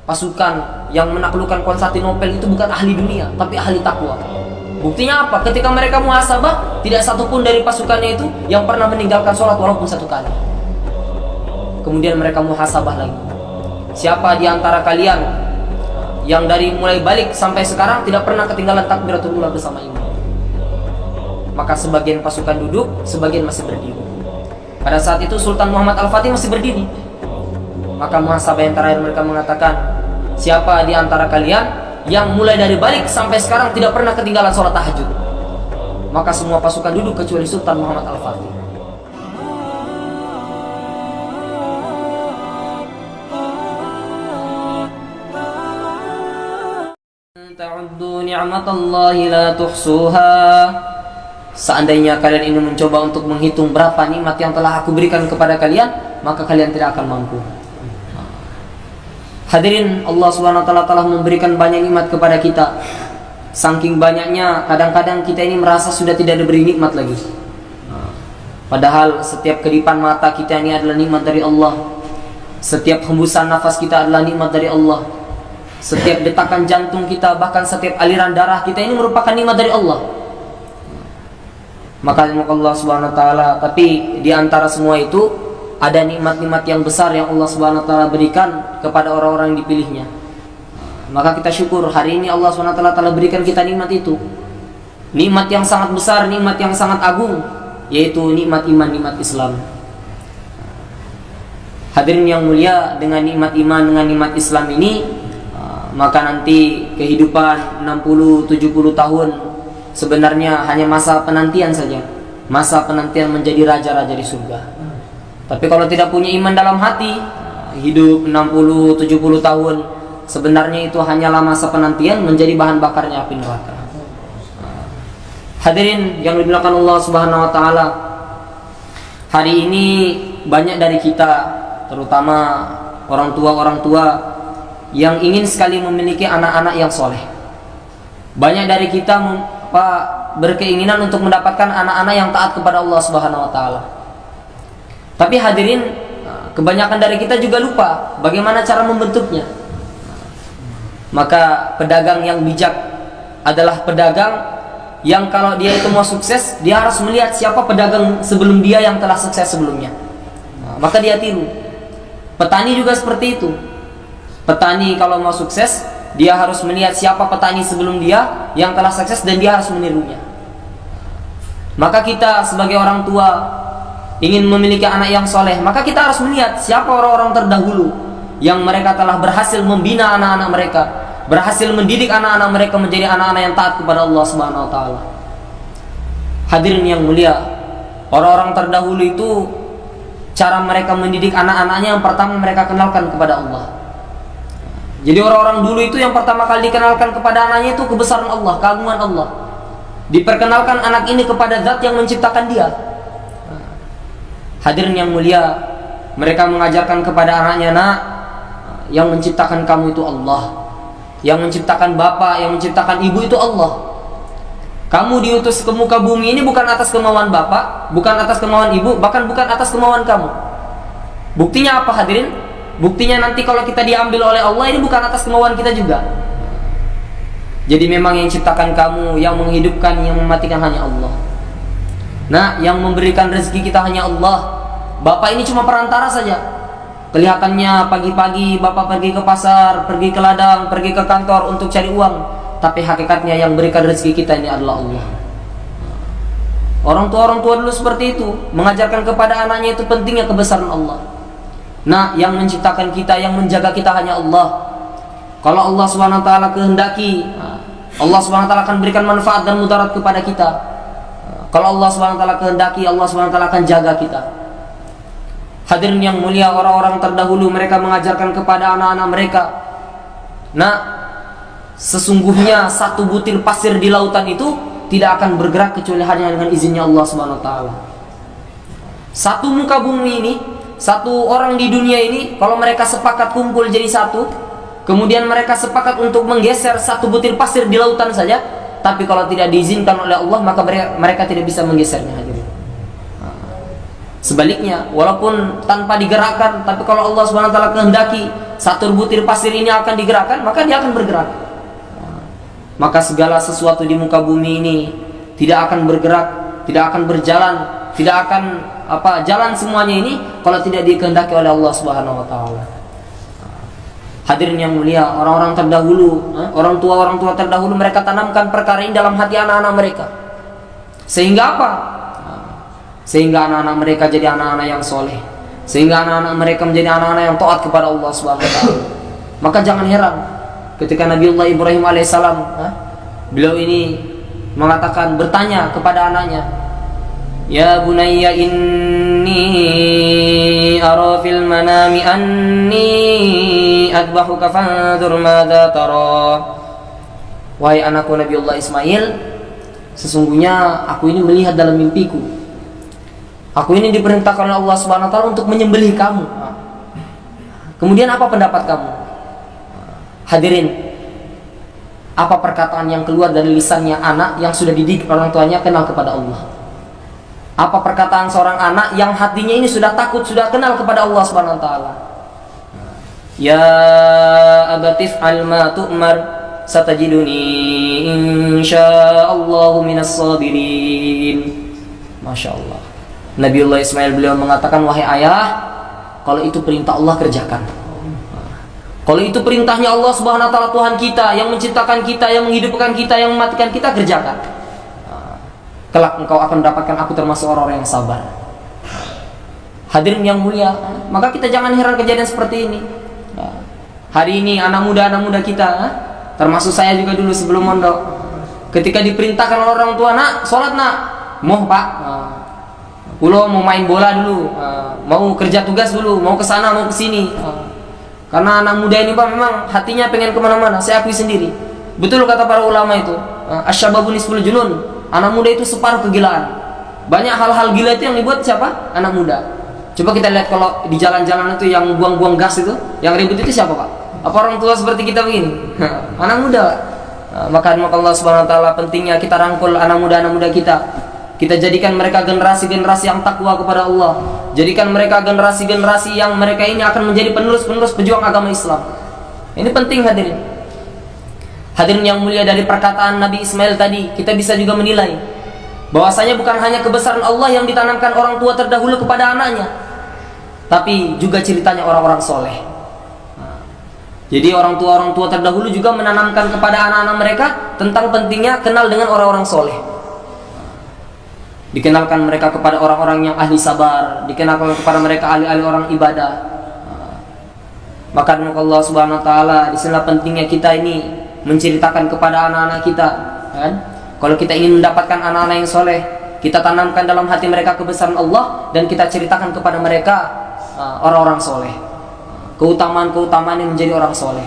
pasukan yang menaklukkan Konstantinopel itu bukan ahli dunia, tapi ahli takwa. Buktinya apa? Ketika mereka muhasabah, tidak satupun dari pasukannya itu yang pernah meninggalkan sholat walaupun satu kali. Kemudian mereka muhasabah lagi. Siapa di antara kalian yang dari mulai balik sampai sekarang tidak pernah ketinggalan takbiratul ula bersama imam? Maka sebagian pasukan duduk, sebagian masih berdiri. Pada saat itu Sultan Muhammad Al-Fatih masih berdiri. Maka muhasabah yang terakhir mereka mengatakan, siapa di antara kalian yang mulai dari balik sampai sekarang tidak pernah ketinggalan sholat tahajud? Maka semua pasukan duduk kecuali Sultan Muhammad Al-Fatih. Ta'uddu ni'matallahi la tuhsuha. Seandainya kalian ini mencoba untuk menghitung berapa nikmat yang telah aku berikan kepada kalian, maka kalian tidak akan mampu. Hadirin, Allah Subhanahu wa taala telah memberikan banyak nikmat kepada kita. Saking banyaknya, kadang-kadang kita ini merasa sudah tidak diberi nikmat lagi. Padahal setiap kedipan mata kita ini adalah nikmat dari Allah. Setiap hembusan nafas kita adalah nikmat dari Allah. Setiap detakan jantung kita, bahkan setiap aliran darah kita ini merupakan nikmat dari Allah. Maka Allah Subhanahu wa taala, tapi di antara semua itu ada nikmat-nikmat yang besar yang Allah Subhanahu wa taala berikan kepada orang-orang yang dipilihnya. Maka kita syukur hari ini Allah Subhanahu wa taala telah berikan kita nikmat itu. Nikmat yang sangat besar, nikmat yang sangat agung, yaitu nikmat iman, nikmat Islam. Hadirin yang mulia, dengan nikmat iman, dengan nikmat Islam ini, maka nanti kehidupan 60-70 tahun sebenarnya hanya masa penantian saja. Masa penantian menjadi raja-raja di surga. Tapi kalau tidak punya iman dalam hati, hidup 60-70 tahun, sebenarnya itu hanyalah masa penantian menjadi bahan bakarnya api neraka. Hadirin yang dimuliakan Allah Subhanahu wa taala, hari ini banyak dari kita, terutama orang tua yang ingin sekali memiliki anak-anak yang soleh. Banyak dari kita berkeinginan untuk mendapatkan anak-anak yang taat kepada Allah Subhanahu wa taala. Tapi hadirin, kebanyakan dari kita juga lupa bagaimana cara membentuknya. Maka pedagang yang bijak adalah pedagang yang kalau dia itu mau sukses, dia harus melihat siapa pedagang sebelum dia yang telah sukses sebelumnya. Maka dia tiru. Petani juga seperti itu. Petani kalau mau sukses, dia harus melihat siapa petani sebelum dia yang telah sukses dan dia harus menirunya. Maka kita sebagai orang tua ingin memiliki anak yang soleh, maka kita harus melihat siapa orang-orang terdahulu yang mereka telah berhasil membina anak-anak mereka, berhasil mendidik anak-anak mereka menjadi anak-anak yang taat kepada Allah Subhanahu wa taala. Hadirin yang mulia, orang-orang terdahulu itu cara mereka mendidik anak-anaknya yang pertama mereka kenalkan kepada Allah. Jadi orang-orang dulu itu yang pertama kali dikenalkan kepada anaknya itu kebesaran Allah, keagungan Allah. Diperkenalkan anak ini kepada zat yang menciptakan dia. Hadirin yang mulia, mereka mengajarkan kepada anaknya, nak, yang menciptakan kamu itu Allah. Yang menciptakan bapak, yang menciptakan ibu itu Allah. Kamu diutus ke muka bumi ini bukan atas kemauan bapak, bukan atas kemauan ibu, bahkan bukan atas kemauan kamu. Buktinya apa hadirin? Buktinya nanti kalau kita diambil oleh Allah, ini bukan atas kemauan kita juga. Jadi memang yang ciptakan kamu, yang menghidupkan, yang mematikan hanya Allah. Nah, yang memberikan rezeki kita hanya Allah. Bapak ini cuma perantara saja. Kelihatannya pagi-pagi bapak pergi ke pasar, pergi ke ladang, pergi ke kantor untuk cari uang, tapi hakikatnya yang berikan rezeki kita ini adalah Allah. Orang tua dulu seperti itu, mengajarkan kepada anaknya itu pentingnya kebesaran Allah. Nah, yang menciptakan kita, yang menjaga kita hanya Allah. Kalau Allah Subhanahu wa taala kehendaki, Allah Subhanahu wa taala akan berikan manfaat dan mudarat kepada kita. Kalau Allah Subhanahu wa taala kehendaki, Allah Subhanahu wa taala akan jaga kita. Hadirin yang mulia, orang-orang terdahulu mereka mengajarkan kepada anak-anak mereka, nah, sesungguhnya satu butir pasir di lautan itu tidak akan bergerak kecuali hanya dengan izinnya Allah Subhanahu wa taala. Satu muka bumi ini, satu orang di dunia ini, kalau mereka sepakat kumpul jadi satu, kemudian mereka sepakat untuk menggeser satu butir pasir di lautan saja, tapi kalau tidak diizinkan oleh Allah, maka mereka tidak bisa menggesernya. Sebaliknya, walaupun tanpa digerakkan, tapi kalau Allah Subhanahu wa taala kehendaki satu butir pasir ini akan digerakkan, maka dia akan bergerak. Maka segala sesuatu di muka bumi ini tidak akan bergerak, tidak akan berjalan, tidak akan jalan semuanya ini kalau tidak dikehendaki oleh Allah Subhanahu wa taala. Hadirin yang mulia, orang-orang terdahulu, orang tua terdahulu, mereka tanamkan perkara ini dalam hati anak-anak mereka. Sehingga apa? Sehingga anak-anak mereka jadi anak-anak yang soleh, sehingga anak-anak mereka menjadi anak-anak yang taat kepada Allah Subhanahu wa taala. Maka jangan heran ketika Nabiullah Ibrahim alaihissalam, beliau ini mengatakan, bertanya kepada anaknya, "Ya bunayya inni ara fil manami anni adbahuka fanzur madza tara." Wahai anakku Nabiullah Ismail, sesungguhnya aku ini melihat dalam mimpiku. Aku ini diperintahkan oleh Allah Subhanahu wa taala untuk menyembelih kamu. Kemudian apa pendapat kamu? Hadirin, apa perkataan yang keluar dari lisannya anak yang sudah dididik orang tuanya kenal kepada Allah? Apa perkataan seorang anak yang hatinya ini sudah takut, sudah kenal kepada Allah Subhanahu wa taala? Ya abatif al ma tu'mar satajiduni insyaallahu minas sabirin. Masya Allah. Nabiullah Ismail beliau mengatakan, wahai ayah, kalau itu perintah Allah kerjakan. Kalau itu perintahnya Allah Subhanahu wa taala, Tuhan kita yang menciptakan kita, yang menghidupkan kita, yang mematikan kita, kerjakan. Kelak engkau akan mendapatkan aku termasuk orang-orang yang sabar. Hadirin yang mulia, maka kita jangan heran kejadian seperti ini. Hari ini anak muda kita, termasuk saya juga dulu sebelum mondok, ketika diperintahkan oleh orang tua, nak, sholat nak, mau pak, pulau mau main bola dulu, mau kerja tugas dulu, mau kesana, mau kesini. Karena anak muda ini pak memang hatinya pengen kemana-mana. Saya akui sendiri. Betul kata para ulama itu, asyababu nisful junun. Anak muda itu separuh kegilaan. Banyak hal-hal gila itu yang dibuat siapa? Anak muda. Coba kita lihat kalau di jalan-jalan itu yang buang-buang gas itu, yang ribut itu siapa pak? Apa orang tua seperti kita begini? Anak muda. Maka Allah Subhanahu wa taala pentingnya kita rangkul anak muda kita. Kita jadikan mereka generasi-generasi yang takwa kepada Allah. Jadikan mereka generasi-generasi yang mereka ini akan menjadi penerus-penerus pejuang agama Islam. Ini penting hadirin. Hadirin yang mulia, dari perkataan Nabi Ismail tadi kita bisa juga menilai bahwasanya bukan hanya kebesaran Allah yang ditanamkan orang tua terdahulu kepada anaknya, tapi juga ceritanya orang-orang soleh. Jadi orang tua terdahulu juga menanamkan kepada anak-anak mereka tentang pentingnya kenal dengan orang-orang soleh. Dikenalkan mereka kepada orang-orang yang ahli sabar, dikenalkan kepada mereka ahli-ahli orang ibadah. Maka Allah Subhanahu wa taala, disinilah pentingnya kita ini menceritakan kepada anak-anak kita, kan? Kalau kita ingin mendapatkan anak-anak yang soleh, kita tanamkan dalam hati mereka kebesaran Allah dan kita ceritakan kepada mereka orang-orang soleh, keutamaan-keutamaan yang menjadi orang soleh,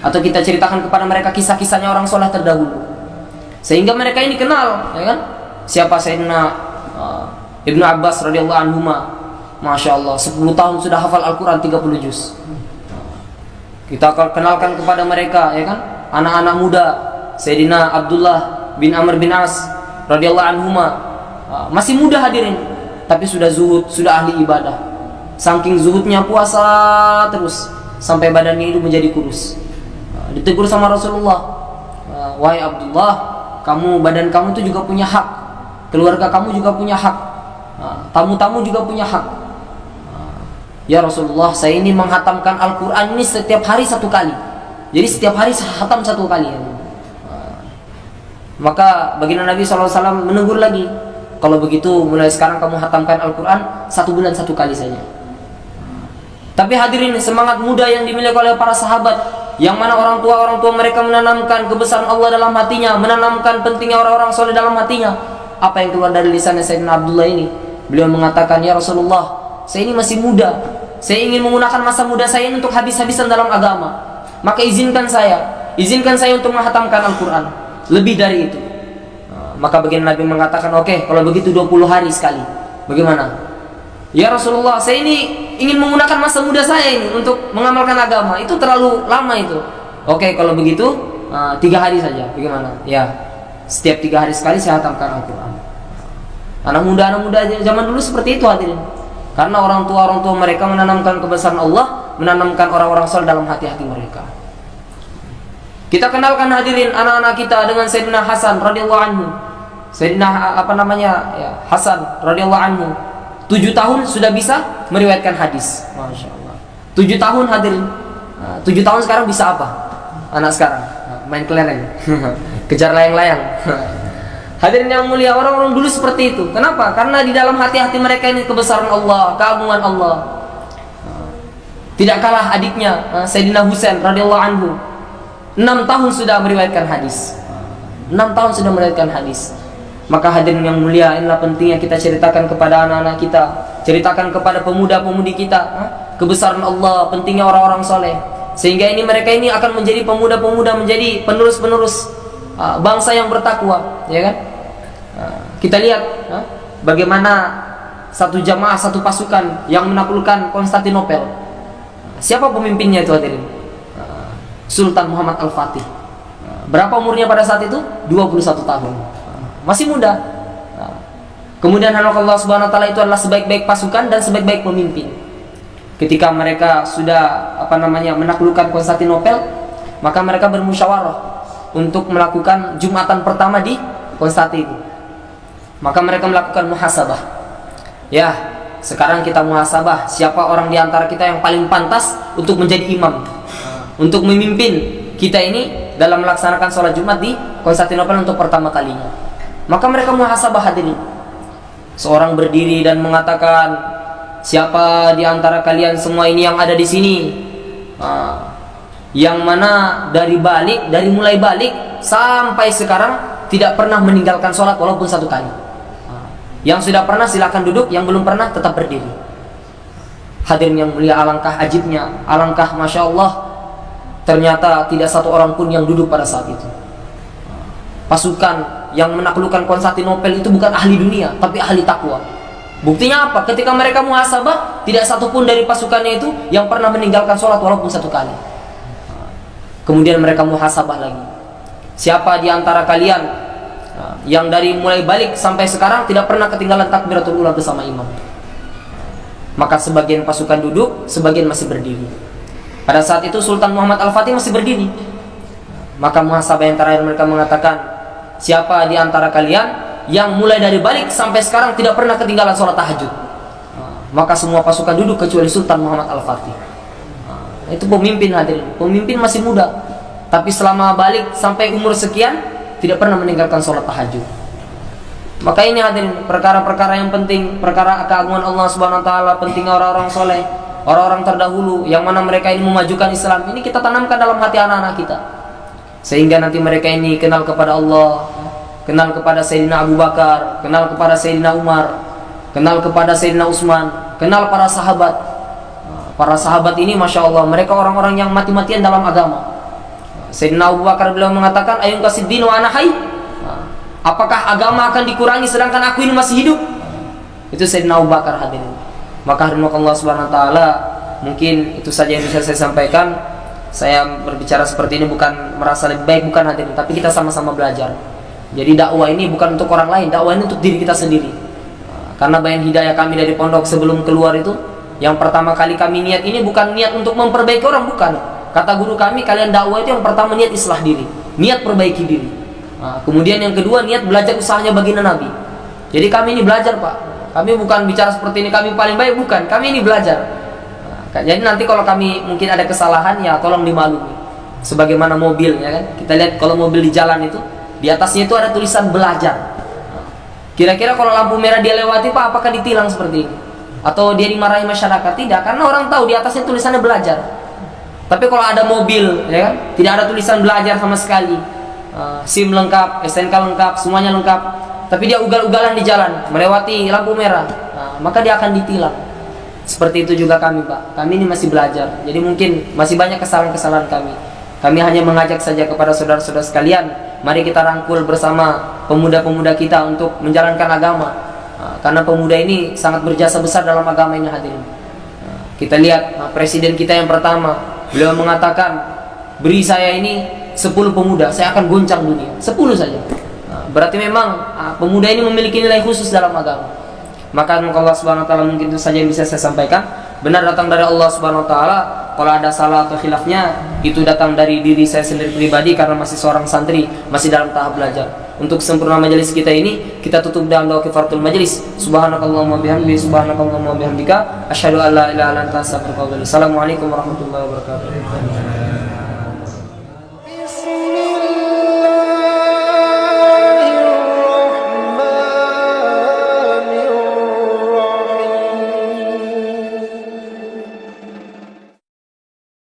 atau kita ceritakan kepada mereka kisah-kisahnya orang soleh terdahulu, sehingga mereka ini kenal, ya kan? Siapa Sayyidina Ibnu Abbas radhiyallahu anhuma, Masya Allah 10 tahun sudah hafal Al-Quran 30 juz. Kita kenalkan kepada mereka, ya kan, anak-anak muda Sayyidina Abdullah bin Amr bin As radhiyallahu anhuma, masih muda hadirin, tapi sudah zuhud, sudah ahli ibadah. Saking zuhudnya puasa terus sampai badannya itu menjadi kurus. Ditegur sama Rasulullah, wahai Abdullah, badan kamu itu juga punya hak, keluarga kamu juga punya hak, tamu-tamu juga punya hak. Ya Rasulullah, saya ini menghatamkan Al-Quran ini setiap hari 1 kali. Jadi setiap hari hatam 1 kali. Maka baginda Nabi SAW menegur lagi, kalau begitu mulai sekarang kamu hatamkan Al-Quran 1 bulan 1 kali saja. Tapi hadirin, semangat muda yang dimiliki oleh para sahabat, yang mana orang tua mereka menanamkan kebesaran Allah dalam hatinya, menanamkan pentingnya orang-orang soleh dalam hatinya. Apa yang keluar dari lisannya Sayyidina Abdullah ini? Beliau mengatakan, ya Rasulullah, saya ini masih muda, saya ingin menggunakan masa muda saya ini untuk habis-habisan dalam agama. Maka izinkan saya untuk menghatamkan Al-Quran lebih dari itu. Maka baginda Nabi mengatakan, oke, kalau begitu 20 hari sekali. Bagaimana? Ya Rasulullah, saya ini ingin menggunakan masa muda saya ini untuk mengamalkan agama. Itu terlalu lama itu. Oke, kalau begitu 3 hari saja. Bagaimana? Ya, setiap 3 hari sekali saya hatamkan Al-Quran. Anak muda zaman dulu seperti itu hadirin. Karena orang tua mereka menanamkan kebesaran Allah, menanamkan orang-orang saleh dalam hati-hati mereka. Kita kenalkan hadirin anak-anak kita dengan Sayyidina Hasan radhiyallahu anhu. Sayyidina Hasan radhiyallahu anhu 7 tahun sudah bisa meriwayatkan hadis. Masya Allah. 7 tahun hadirin. 7 tahun sekarang bisa apa? Anak sekarang main kelereng, kejar layang-layang. Hadirin yang mulia, orang-orang dulu seperti itu. Kenapa? Karena di dalam hati-hati mereka ini kebesaran Allah, keagungan Allah. Tidak kalah adiknya Sayyidina Husain radhiyallahu anhu. 6 tahun sudah meriwayatkan hadis. 6 tahun sudah meriwayatkan hadis. Maka hadirin yang mulia, inilah pentingnya kita ceritakan kepada anak-anak kita, ceritakan kepada pemuda-pemudi kita kebesaran Allah, pentingnya orang-orang soleh, sehingga ini mereka ini akan menjadi pemuda-pemuda, menjadi penerus-penerus bangsa yang bertakwa, ya kan? Kita lihat bagaimana satu jamaah, satu pasukan yang menaklukkan Konstantinopel. Siapa pemimpinnya itu hadirin? Sultan Muhammad Al-Fatih. Berapa umurnya pada saat itu? 21 tahun. Masih muda. Kemudian Allah Subhanahu wa taala itu adalah sebaik-baik pasukan dan sebaik-baik pemimpin. Ketika mereka sudah menaklukkan Konstantinopel, maka mereka bermusyawarah untuk melakukan Jumatan pertama di Konstantin. Maka mereka melakukan muhasabah. Ya, sekarang kita muhasabah siapa orang di antara kita yang paling pantas untuk menjadi imam, untuk memimpin kita ini dalam melaksanakan sholat Jumat di Konstantinopel untuk pertama kalinya. Maka mereka muhasabah hadirin. Seorang berdiri dan mengatakan, siapa di antara kalian semua ini yang ada di sini, yang mana dari mulai balik sampai sekarang tidak pernah meninggalkan sholat walaupun 1 kali. Yang sudah pernah silakan duduk, yang belum pernah tetap berdiri. Hadirin yang mulia, alangkah ajibnya, alangkah masya Allah, ternyata tidak satu orang pun yang duduk pada saat itu. Pasukan yang menaklukkan Konstantinopel itu bukan ahli dunia, tapi ahli takwa. Buktinya apa? Ketika mereka muhasabah, tidak satu pun dari pasukannya itu yang pernah meninggalkan sholat walaupun 1 kali. Kemudian mereka muhasabah lagi. Siapa di antara kalian yang dari mulai balik sampai sekarang tidak pernah ketinggalan takbiratul ula bersama imam? Maka sebagian pasukan duduk, sebagian masih berdiri. Pada saat itu Sultan Muhammad Al-Fatih masih berdiri. Maka muhasabah yang terakhir mereka mengatakan, siapa di antara kalian yang mulai dari balik sampai sekarang tidak pernah ketinggalan sholat tahajud? Maka semua pasukan duduk kecuali Sultan Muhammad Al-Fatih. Itu pemimpin hadirin, pemimpin masih muda, tapi selama balik sampai umur sekian tidak pernah meninggalkan sholat tahajud. Maka ini hadirin perkara-perkara yang penting, perkara keagungan Allah Subhanahu wa taala, pentingnya orang-orang soleh, orang-orang terdahulu yang mana mereka ini memajukan Islam. Ini kita tanamkan dalam hati anak-anak kita, sehingga nanti mereka ini kenal kepada Allah, kenal kepada Sayyidina Abu Bakar, kenal kepada Sayyidina Umar, kenal kepada Sayyidina Utsman, kenal para sahabat. Para sahabat ini masya Allah, mereka orang-orang yang mati-matian dalam agama. Sayyidina Abu Bakar beliau mengatakan, ayun kasiddin wa ana hayy, apakah agama akan dikurangi sedangkan aku ini masih hidup? Itu Sayyidina Abu Bakar hadirin. Maka Allah Subhanahu wa taala, mungkin itu saja yang bisa saya sampaikan. Saya berbicara seperti ini bukan merasa lebih baik, bukan hadirin, tapi kita sama-sama belajar. Jadi dakwah ini bukan untuk orang lain, dakwah ini untuk diri kita sendiri. Karena bayan hidayah kami dari pondok sebelum keluar itu, yang pertama kali kami niat ini bukan niat untuk memperbaiki orang, bukan. Kata guru kami, kalian dakwah itu yang pertama niat islah diri, niat perbaiki diri. Kemudian yang kedua niat belajar usahanya baginda Nabi. Jadi kami ini belajar Pak. Kami bukan bicara seperti ini kami paling baik, bukan. Kami ini belajar. Jadi nanti kalau kami mungkin ada kesalahan, ya tolong dimaklumi. Sebagaimana mobil, ya kan? Kita lihat kalau mobil di jalan itu, di atasnya itu ada tulisan belajar. Kira-kira kalau lampu merah dia lewati Pak, apakah ditilang seperti ini? Atau dia dimarahi masyarakat? Tidak, karena orang tahu di atasnya tulisannya belajar. Tapi kalau ada mobil, ya kan, tidak ada tulisan belajar sama sekali, SIM lengkap, STNK lengkap, semuanya lengkap, tapi dia ugal-ugalan di jalan, melewati lampu merah, maka dia akan ditilang. Seperti itu juga kami Pak, kami ini masih belajar. Jadi mungkin masih banyak kesalahan-kesalahan kami. Kami hanya mengajak saja kepada saudara-saudara sekalian, mari kita rangkul bersama pemuda-pemuda kita untuk menjalankan agama. Karena pemuda ini sangat berjasa besar dalam agama ini hadirin. Kita lihat presiden kita yang pertama, beliau mengatakan, beri saya ini 10 pemuda, saya akan goncang dunia. 10 saja. Berarti memang pemuda ini memiliki nilai khusus dalam agama. Maka Allah Subhanahu wa taala mungkin itu saja yang bisa saya sampaikan. Benar datang dari Allah Subhanahu wa taala. Kalau ada salah atau khilafnya itu datang dari diri saya sendiri pribadi karena masih seorang santri, masih dalam tahap belajar. Untuk sempurna majelis kita ini, kita tutup dalam doa kifaratul majelis. Subhanakallahumma bihamdika, subhanakallahumma bihamdika, asyhadu an la ilaha illa anta astaghfiruka wa atubu ilaik. Assalamualaikum warahmatullahi wabarakatuh.